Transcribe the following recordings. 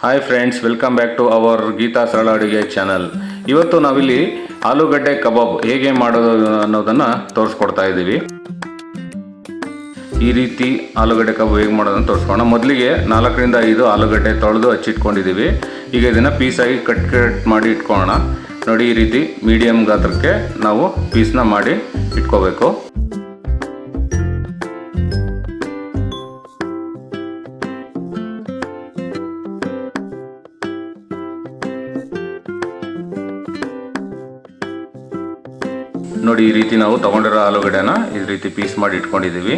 Hi friends, welcome back to our Geetha ಸರಳ ಅಡುಗೆ channel. ಇವತ್ತು ನಾವಿಲ್ಲಿ ಆಲೂಗಡ್ಡೆ ಕಬಾಬ್ ಹೇಗೆ ಮಾಡೋದು ಅನ್ನೋದನ್ನು ತೋರಿಸ್ಕೊಡ್ತಾ ಇದ್ದೀವಿ. ಈ ರೀತಿ ಆಲೂಗಡ್ಡೆ ಕಬಾಬ್ ಹೇಗೆ ಮಾಡೋದನ್ನು ತೋರಿಸ್ಕೊಳ್ಳೋಣ. ಮೊದಲಿಗೆ 4 ರಿಂದ 5 ಆಲೂಗಡ್ಡೆ ತೊಳೆದು ಹಚ್ಚಿಟ್ಕೊಂಡಿದ್ದೀವಿ. ಈಗ ಇದನ್ನು ಪೀಸಾಗಿ ಕಟ್ ಮಾಡಿ ಇಟ್ಕೊಳ್ಳೋಣ. ನೋಡಿ, ಈ ರೀತಿ ಮೀಡಿಯಮ್ ಗಾತ್ರಕ್ಕೆ ನಾವು ಪೀಸ್ನ ಮಾಡಿ ಇಟ್ಕೋಬೇಕು. ನೋಡಿ, ಈ ರೀತಿ ನಾವು ತಗೊಂಡಿರೋ ಆಲೂಗಡ್ಡೆನ ಈ ರೀತಿ ಪೀಸ್ ಮಾಡಿ ಇಟ್ಕೊಂಡಿದ್ದೀವಿ.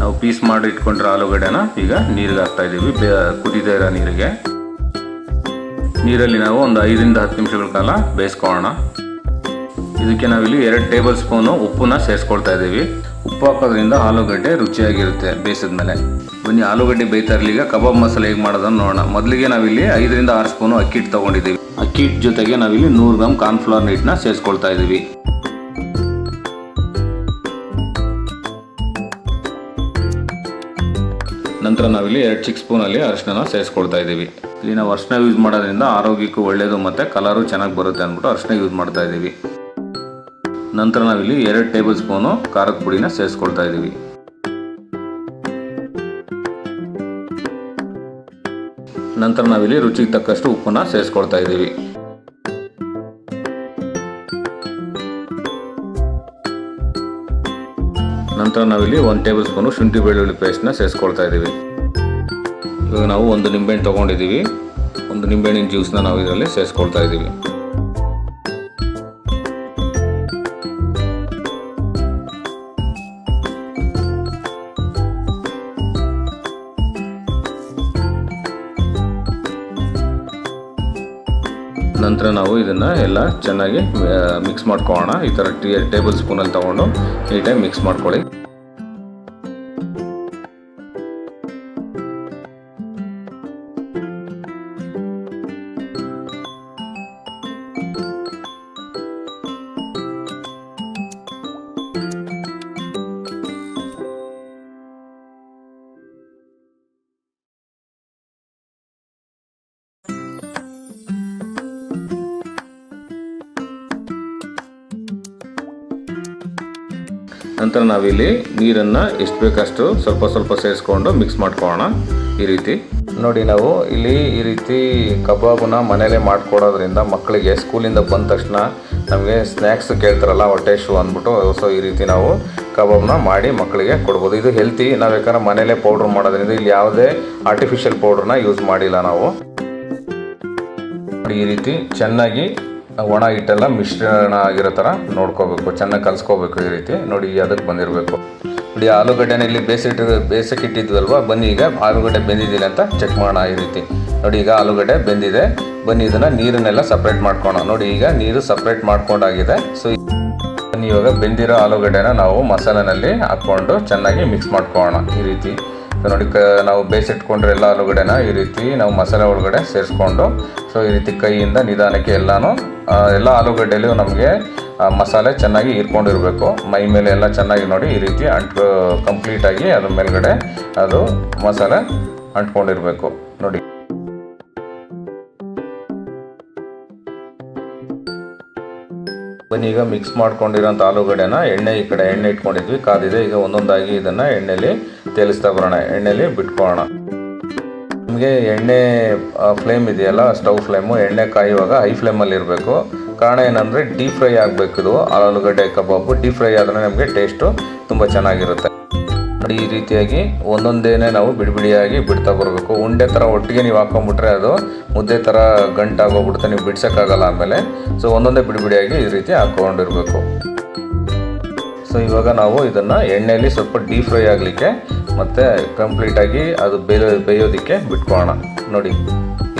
ನಾವು ಪೀಸ್ ಮಾಡಿ ಇಟ್ಕೊಂಡಿರೋ ಆಲೂಗಡ್ಡೆನ ಈಗ ನೀರಿಗೆ ಹಾಕ್ತಾ ಇದ್ದೀವಿ. ಕುದಿದೇ ಇರೋ ನೀರಲ್ಲಿ ನಾವು ಒಂದು 5 ರಿಂದ 10 ನಿಮಿಷಗಳ ಕಾಲ ಬೇಯಿಸ್ಕೊಳ್ಳೋಣ. ಇದಕ್ಕೆ ನಾವಿಲ್ಲಿ 2 ಟೇಬಲ್ ಸ್ಪೂನು ಉಪ್ಪನ್ನ ಸೇರಿಸ್ಕೊಳ್ತಾ ಇದ್ದೀವಿ. ಉಪ್ಪು ಹಾಕೋದ್ರಿಂದ ಆಲೂಗಡ್ಡೆ ರುಚಿಯಾಗಿರುತ್ತೆ ಬೇಯಿಸಿದ ಮೇಲೆ. ಬನ್ನಿ, ಆಲೂಗಡ್ಡೆ ಬೇಯ್ತಾ ಇರಲಿ. ಈಗ ಕಬಾಬ್ ಮಸಾಲೆ ಹೇಗೆ ಮಾಡೋದನ್ನು ನೋಡೋಣ. ಮೊದಲಿಗೆ ನಾವಿಲ್ಲಿ 5 ರಿಂದ 6 ಸ್ಪೂನು ಅಕ್ಕಿ ಹಿಟ್ಟು ತೊಗೊಂಡಿದ್ದೀವಿ. ಅಕ್ಕಿ ಹಿಟ್ಟು ಜೊತೆಗೆ ನಾವಿಲ್ಲಿ 100 ಗ್ರಾಮ್ ಕಾರ್ನ್ಫ್ಲವರ್ ಹಿಟ್ಟನ್ನ ಸೇರಿಸ್ಕೊಳ್ತಾ ಇದ್ದೀವಿ. ನಂತರ ನಾವಿಲ್ಲಿ 2 ಚಿಕ್ಕ ಸ್ಪೂನಲ್ಲಿ ಅರಿಶಿನ ಸೇರಿಸ್ಕೊಳ್ತಾ ಇದ್ದೀವಿ. ಇಲ್ಲಿ ನಾವು ಅರಿಶಿನ ಯೂಸ್ ಮಾಡೋದ್ರಿಂದ ಆರೋಗ್ಯಕ್ಕೂ ಒಳ್ಳೆಯದು ಮತ್ತು ಕಲರು ಚೆನ್ನಾಗಿ ಬರುತ್ತೆ ಅಂದ್ಬಿಟ್ಟು ಅರಿಶಿನ ಯೂಸ್ ಮಾಡ್ತಾ ಇದ್ದೀವಿ. ನಂತರ ನಾವಿಲ್ಲಿ 2 ಟೇಬಲ್ ಸ್ಪೂನು ಖಾರದ ಪುಡಿನ ಸೇರಿಸ್ಕೊಳ್ತಾ ಇದ್ದೀವಿ. ನಂತರ ನಾವಿಲ್ಲಿ ರುಚಿಗೆ ತಕ್ಕಷ್ಟು ಉಪ್ಪನ್ನ ಸೇರಿಸ್ಕೊಳ್ತಾ ಇದ್ದೀವಿ. ನಂತರ ನಾವಿಲ್ಲಿ 1 ಟೇಬಲ್ ಸ್ಪೂನು ಶುಂಠಿ ಬೆಳ್ಳುಳ್ಳಿ ಪೇಸ್ಟ್ನ ಸೇರಿಸ್ಕೊಳ್ತಾ ಇದ್ದೀವಿ. ಇವಾಗ ನಾವು 1 ನಿಂಬೆಹಣ್ಣು ತೊಗೊಂಡಿದ್ದೀವಿ. 1 ನಿಂಬೆಹಣ್ಣಿನ ಜ್ಯೂಸ್ನ ನಾವು ಇದರಲ್ಲಿ ಸೇರಿಸ್ಕೊಳ್ತಾ ಇದ್ದೀವಿ. ನಂತರ ನಾವು ಇದನ್ನು ಎಲ್ಲ ಚೆನ್ನಾಗಿ ಮಿಕ್ಸ್ ಮಾಡ್ಕೊಳ್ಳೋಣ. ಈ ಥರ ಟೇಬಲ್ ಸ್ಪೂನಲ್ಲಿ ತೊಗೊಂಡು ನೀಟಾಗಿ ಮಿಕ್ಸ್ ಮಾಡ್ಕೊಳ್ಳಿ. ನಂತರ ನಾವಿಲ್ಲಿ ನೀರನ್ನು ಎಷ್ಟು ಬೇಕಷ್ಟು ಸ್ವಲ್ಪ ಸೇರಿಸ್ಕೊಂಡು ಮಿಕ್ಸ್ ಮಾಡ್ಕೊಳ್ಳೋಣ. ಈ ರೀತಿ ನೋಡಿ, ನಾವು ಇಲ್ಲಿ ಈ ರೀತಿ ಕಬಾಬನ್ನ ಮನೇಲೇ ಮಾಡಿಕೊಡೋದ್ರಿಂದ ಮಕ್ಕಳಿಗೆ ಸ್ಕೂಲಿಂದ ಬಂದ ತಕ್ಷಣ ನಮಗೆ ಸ್ನ್ಯಾಕ್ಸ್ ಕೇಳ್ತಾರಲ್ಲ, ಹೊಟ್ಟೆ ಶೂ ಅಂದ್ಬಿಟ್ಟು, ಸೊ ಈ ರೀತಿ ನಾವು ಕಬಾಬ್ನ ಮಾಡಿ ಮಕ್ಕಳಿಗೆ ಕೊಡ್ಬೋದು. ಇದು ಹೆಲ್ತಿ. ನಾವು ಯಾಕಂದ್ರೆ ಮನೇಲೇ ಪೌಡ್ರ್ ಮಾಡೋದ್ರಿಂದ ಇಲ್ಲಿ ಯಾವುದೇ ಆರ್ಟಿಫಿಷಿಯಲ್ ಪೌಡ್ರನ್ನ ಯೂಸ್ ಮಾಡಿಲ್ಲ ನಾವು. ಈ ರೀತಿ ಚೆನ್ನಾಗಿ ಒಣ ಹಿಟ್ಟೆಲ್ಲ ಮಿಶ್ರಣ ಆಗಿರೋ ಥರ ನೋಡ್ಕೋಬೇಕು, ಚೆನ್ನಾಗಿ ಕಲಿಸ್ಕೋಬೇಕು. ಈ ರೀತಿ ನೋಡಿ, ಅದಕ್ಕೆ ಬಂದಿರಬೇಕು. ನೋಡಿ, ಆಲೂಗಡ್ಡೆನ ಇಲ್ಲಿ ಬೇಯಿಸಕ್ಕಿಟ್ಟಿದ್ವಲ್ವ. ಬನ್ನಿ, ಈಗ ಆಲೂಗಡ್ಡೆ ಬೆಂದಿದ್ದಿಲ್ಲ ಅಂತ ಚೆಕ್ ಮಾಡೋಣ. ಈ ರೀತಿ ನೋಡಿ, ಈಗ ಆಲೂಗಡ್ಡೆ ಬೆಂದಿದೆ. ಬನ್ನಿ, ಇದನ್ನು ನೀರನ್ನೆಲ್ಲ ಸಪ್ರೇಟ್ ಮಾಡ್ಕೊಳ್ಳೋಣ. ನೋಡಿ, ಈಗ ನೀರು ಸಪ್ರೇಟ್ ಮಾಡ್ಕೊಂಡಾಗಿದೆ. ಸೊ ಬನ್ನಿ, ಇವಾಗ ಬೆಂದಿರೋ ಆಲೂಗಡ್ಡೆನ ನಾವು ಮಸಾಲೆನಲ್ಲಿ ಹಾಕ್ಕೊಂಡು ಚೆನ್ನಾಗಿ ಮಿಕ್ಸ್ ಮಾಡ್ಕೊಳ್ಳೋಣ. ಈ ರೀತಿ ನೋಡಿ, ನಾವು ಬೇಯಿಸಿಟ್ಕೊಂಡ್ರೆ ಎಲ್ಲ ಆಲೂಗಡ್ಡೆನ ಈ ರೀತಿ ನಾವು ಮಸಾಲೆ ಒಳಗಡೆ ಸೇರಿಸ್ಕೊಂಡು, ಸೊ ಈ ರೀತಿ ಕೈಯಿಂದ ನಿಧಾನಕ್ಕೆ ಎಲ್ಲ ಆಲೂಗಡ್ಡೆಯಲ್ಲೂ ನಮಗೆ ಮಸಾಲೆ ಚೆನ್ನಾಗಿ ಹೀರ್ಕೊಂಡಿರಬೇಕು. ಮೈ ಮೇಲೆ ಎಲ್ಲ ಚೆನ್ನಾಗಿ ನೋಡಿ ಈ ರೀತಿ ಕಂಪ್ಲೀಟಾಗಿ ಅದ್ರ ಮೇಲ್ಗಡೆ ಅದು ಮಸಾಲೆ ಅಂಟ್ಕೊಂಡಿರಬೇಕು. ನೋಡಿ, ಬನ್ನಿ, ಈಗ ಮಿಕ್ಸ್ ಮಾಡ್ಕೊಂಡಿರೋಂಥ ಆಲೂಗಡ್ಡೆನ ಈ ಕಡೆ ಎಣ್ಣೆ ಇಟ್ಕೊಂಡಿದ್ವಿ, ಕಾದಿದೆ. ಈಗ ಒಂದೊಂದಾಗಿ ಇದನ್ನು ಎಣ್ಣೆಯಲ್ಲಿ ತೇಲಿಸ್ತಾ ಬರೋಣ, ಎಣ್ಣೆಯಲ್ಲಿ ಬಿಟ್ಕೊಳ್ಳೋಣ. ನಮಗೆ ಎಣ್ಣೆ ಫ್ಲೇಮ್ ಇದೆಯಲ್ಲ, ಸ್ಟವ್ ಫ್ಲೇಮು, ಎಣ್ಣೆ ಕಾಯುವಾಗ ಹೈ ಫ್ಲೇಮಲ್ಲಿ ಇರಬೇಕು. ಕಾರಣ ಏನಂದರೆ ಡೀಪ್ ಫ್ರೈ ಆಗಬೇಕು. ಇದು ಆಲೂಗಡ್ಡೆ ಕಬಾಬು ಡೀಪ್ ಫ್ರೈ ಆದರೆ ನಮಗೆ ಟೇಸ್ಟು ತುಂಬ ಚೆನ್ನಾಗಿರುತ್ತೆ. ನೋಡಿ, ಈ ರೀತಿಯಾಗಿ ಒಂದೊಂದೇನೆ ನಾವು ಬಿಡಿಯಾಗಿ ಬಿಡ್ತಾ ಬರಬೇಕು. ಉಂಡೆ ಥರ ಒಟ್ಟಿಗೆ ನೀವು ಹಾಕೊಂಡ್ಬಿಟ್ರೆ ಅದು ಮುದ್ದೆ ಥರ ಗಂಟಾಗೋಗ್ಬಿಡುತ್ತೆ, ನೀವು ಬಿಡ್ಸೋಕ್ಕಾಗಲ್ಲ ಆಮೇಲೆ. ಸೊ ಒಂದೊಂದೇ ಬಿಡಿಯಾಗಿ ಈ ರೀತಿ ಹಾಕ್ಕೊಂಡಿರಬೇಕು. ಸೊ ಇವಾಗ ನಾವು ಇದನ್ನು ಎಣ್ಣೆಯಲ್ಲಿ ಸ್ವಲ್ಪ ಡೀಪ್ ಫ್ರೈ ಆಗಲಿಕ್ಕೆ ಮತ್ತು ಕಂಪ್ಲೀಟಾಗಿ ಅದು ಬೇಯೋದಕ್ಕೆ ಬಿಟ್ಕೊಳ್ಳೋಣ. ನೋಡಿ,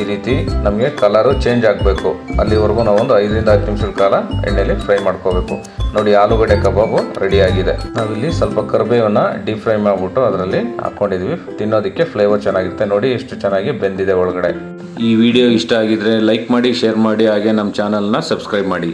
ಈ ರೀತಿ ನಮಗೆ ಕಲರು ಚೇಂಜ್ ಆಗಬೇಕು. ಅಲ್ಲಿವರೆಗೂ ನಾವು ಒಂದು 5 ರಿಂದ 10 ನಿಮಿಷದ ಕಾಲ ಎಣ್ಣೆಯಲ್ಲಿ ಫ್ರೈ ಮಾಡ್ಕೋಬೇಕು. ನೋಡಿ, ಆಲೂಗಡ್ಡೆ ಕಬಾಬು ರೆಡಿಯಾಗಿದೆ. ನಾವಿಲ್ಲಿ ಸ್ವಲ್ಪ ಕರಿಬೇವನ್ನು ಡೀಪ್ ಫ್ರೈ ಮಾಡಿಬಿಟ್ಟು ಅದರಲ್ಲಿ ಹಾಕ್ಕೊಂಡಿದ್ವಿ. ತಿನ್ನೋದಕ್ಕೆ ಫ್ಲೇವರ್ ಚೆನ್ನಾಗಿರುತ್ತೆ. ನೋಡಿ, ಎಷ್ಟು ಚೆನ್ನಾಗಿ ಬೆಂದಿದೆ ಒಳಗಡೆ. ಈ ವಿಡಿಯೋ ಇಷ್ಟ ಆಗಿದ್ರೆ ಲೈಕ್ ಮಾಡಿ, ಶೇರ್ ಮಾಡಿ, ಹಾಗೆ ನಮ್ಮ ಚಾನಲ್ನ ಸಬ್ಸ್ಕ್ರೈಬ್ ಮಾಡಿ.